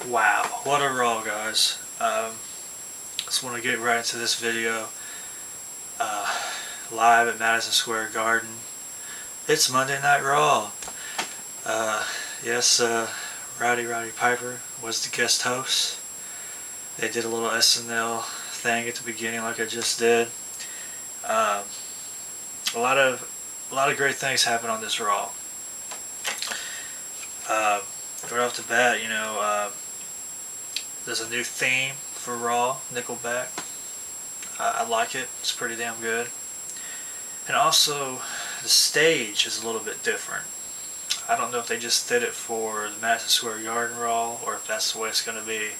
Wow, what a Raw, guys. Just want to get right into this video. Uh, Live at Madison Square Garden. It's Monday Night Raw. Uh, yes, Roddy Piper was the guest host. They did a little SNL thing at the beginning, like I just did. Um, a lot of great things happen on this Raw. Right off the bat, there's a new theme for Raw, Nickelback. I like it. It's pretty damn good. And also, the stage is a little bit different. I don't know if they just did it for the Madison Square Garden Raw, or if that's the way it's going to be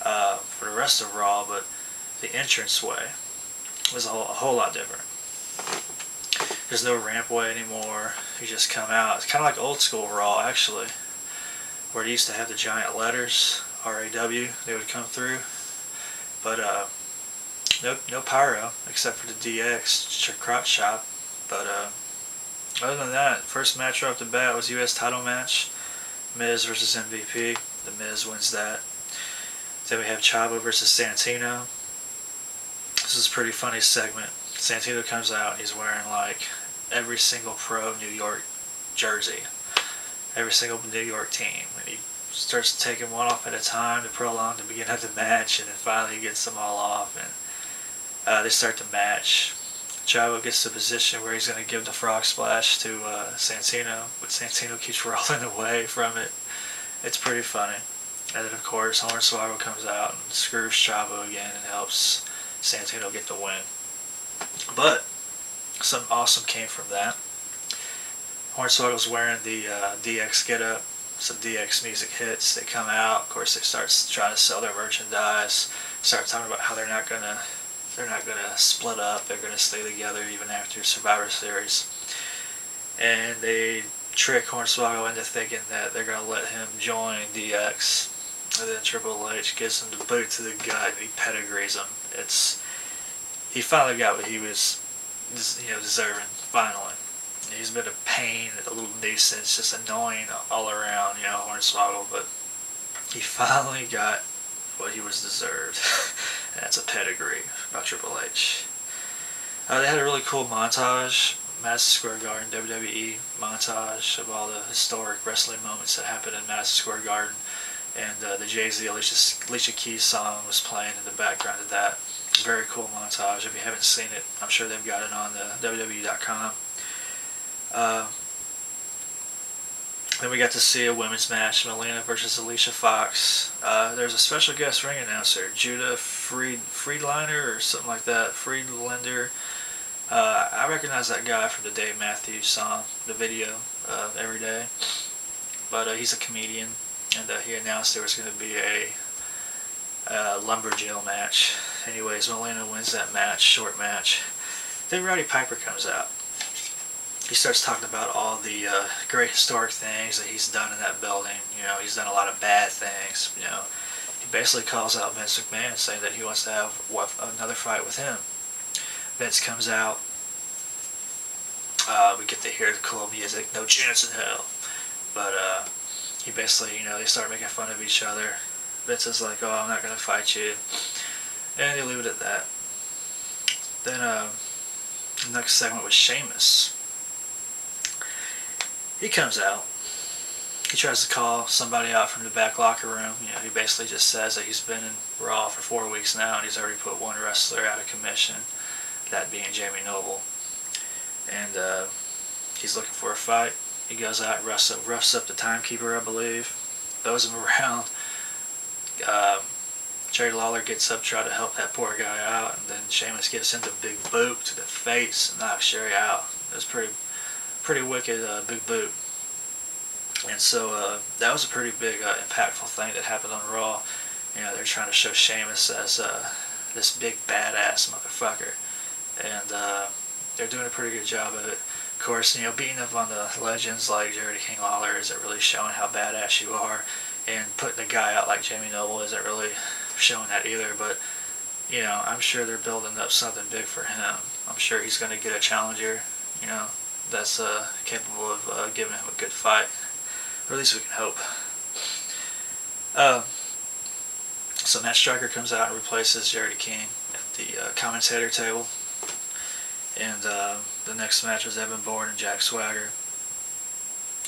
for the rest of Raw, but the entranceway was a whole lot different. There's no rampway anymore. You just come out. It's kind of like old school Raw, actually, where it used to have the giant letters, R-A-W, they would come through. But no pyro, except for the DX crotch shot. But other than that, first match right off the bat was U.S. title match, Miz versus MVP. The Miz wins that. Then we have Chavo versus Santino. This is a pretty funny segment. Santino comes out and he's wearing like every single pro New York jersey, every single New York team, and he starts taking one off at a time to prolong the beginning of the match, and then finally he gets them all off, and they start the match. Chavo gets to the position where he's going to give the frog splash to Santino, but Santino keeps rolling away from it. It's pretty funny. And then of course Hornswoggle comes out and screws Chavo again and helps Santino get the win. But something awesome came from that. Hornswoggle's wearing the DX getup. Some DX music hits. They come out. Of course, they start trying to sell their merchandise. Start talking about how they're not gonna split up. They're gonna stay together even after Survivor Series. And they trick Hornswoggle into thinking that they're gonna let him join DX. And then Triple H gives him the boot to the gut and he pedigrees him. He finally got what he was, deserving. Finally. He's been a pain, a little nuisance, just annoying all around, Hornswoggle, but he finally got what he was deserved, and that's a pedigree by Triple H. They had a really cool montage, Madison Square Garden WWE montage of all the historic wrestling moments that happened in Madison Square Garden, and the Jay-Z Alicia Keys song was playing in the background of that. Very cool montage. If you haven't seen it, I'm sure they've got it on the WWE.com. Then we got to see a women's match, Melina versus Alicia Fox. There's a special guest ring announcer, Judah Friedlander or something like that, Friedlander. I recognize that guy from the Dave Matthews song, the video, Every Day. But he's a comedian, and he announced there was going to be a lumberjill match. Anyways, Melina wins that match, short match. Then Roddy Piper comes out. He starts talking about all the great historic things that he's done in that building. He's done a lot of bad things. He basically calls out Vince McMahon, saying that he wants to have another fight with him. Vince comes out. We get to hear the cool music, no chance in hell. But he basically, they start making fun of each other. Vince is like, "Oh, I'm not going to fight you," and they leave it at that. Then the next segment was Sheamus. He comes out. He tries to call somebody out from the back locker room. He basically just says that he's been in Raw for 4 weeks now, and he's already put one wrestler out of commission, that being Jamie Noble. And he's looking for a fight. He goes out and roughs up the timekeeper, I believe, throws him around. Jerry Lawler gets up, trying to help that poor guy out, and then Sheamus gives him the big boot to the face and knocks Jerry out. It was pretty wicked big boot. And so that was a pretty big impactful thing that happened on Raw. They're trying to show Sheamus as this big badass motherfucker, and they're doing a pretty good job of it. Of course, beating up on the legends like Jerry King Lawler isn't really showing how badass you are, and putting a guy out like Jamie Noble isn't really showing that either. But I'm sure they're building up something big for him. I'm sure he's going to get a challenger. That's capable of giving him a good fight, or at least we can hope. So Matt Striker comes out and replaces Jerry King at the commentator table. And the next match was Evan Bourne and Jack Swagger.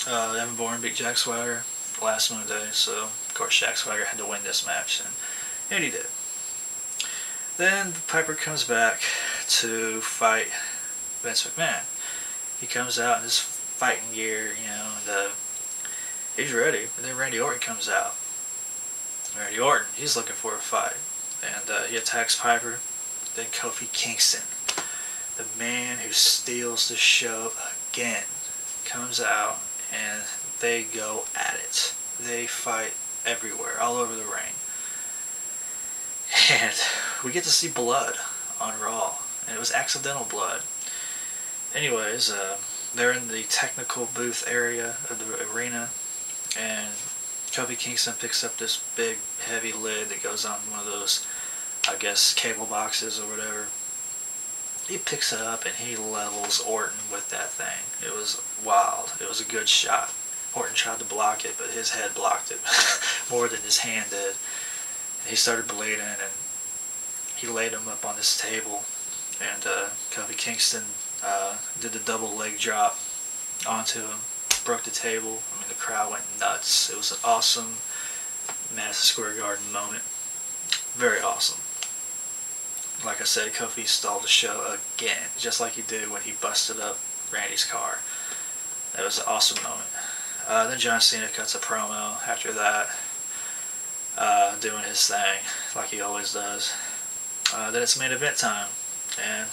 Evan Bourne beat Jack Swagger last Monday, so of course Jack Swagger had to win this match, and he did. Then Piper comes back to fight Vince McMahon. He comes out in his fighting gear, and he's ready. And then Randy Orton comes out. Randy Orton, he's looking for a fight, and he attacks Piper. Then Kofi Kingston, the man who steals the show again, comes out, and they go at it. They fight everywhere, all over the ring. And we get to see blood on Raw, and it was accidental blood. Anyways, they're in the technical booth area of the arena, and Kofi Kingston picks up this big, heavy lid that goes on one of those, I guess, cable boxes or whatever. He picks it up and he levels Orton with that thing. It was wild. It was a good shot. Orton tried to block it, but his head blocked it more than his hand did. And he started bleeding, and he laid him up on this table, and Kofi Kingston did the double leg drop onto him, broke the table. I mean, the crowd went nuts. It was an awesome Madison Square Garden moment. Very awesome. Like I said, Kofi stalled the show again, just like he did when he busted up Randy's car. That was an awesome moment. Then John Cena cuts a promo after that, doing his thing, like he always does. Then it's main event time. And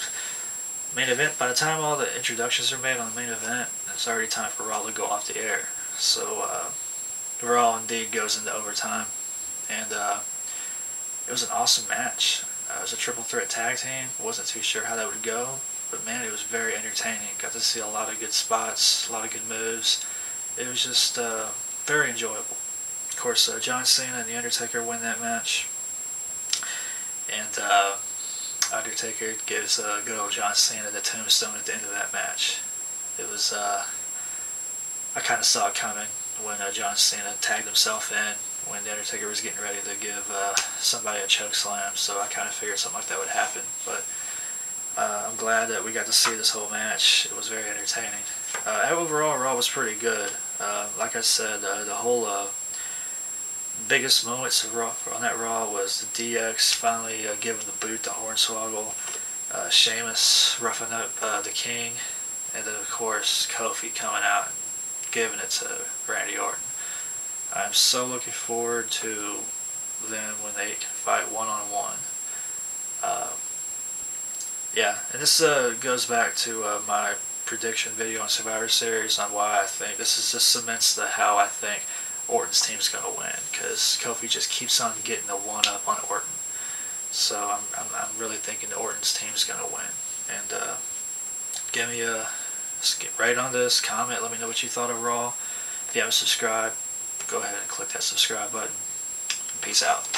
main event, by the time all the introductions are made on the main event, it's already time for Raw to go off the air. So Raw indeed goes into overtime. And it was an awesome match. It was a triple threat tag team. Wasn't too sure how that would go, but man, it was very entertaining. Got to see a lot of good spots, a lot of good moves. It was just very enjoyable. Of course, John Cena and The Undertaker win that match, and Undertaker gives good old John Cena the tombstone at the end of that match. It was I kind of saw it coming when John Cena tagged himself in when The Undertaker was getting ready to give somebody a choke slam, so I kind of figured something like that would happen. But I'm glad that we got to see this whole match. It was very entertaining. Overall, Raw was pretty good. Like I said, the whole biggest moments of Raw, on that Raw was the DX finally giving the boot to Hornswoggle, Sheamus roughing up the King, and then of course Kofi coming out and giving it to Randy Orton. I'm so looking forward to them when they can fight one-on-one. Yeah, and this goes back to my prediction video on Survivor Series on why I think this is just cements how I think Orton's team's going to win, because Kofi just keeps on getting the one-up on Orton. So I'm really thinking the Orton's team's going to win. And give me rate on this, comment, let me know what you thought of Raw. If you haven't subscribed, go ahead and click that subscribe button. Peace out.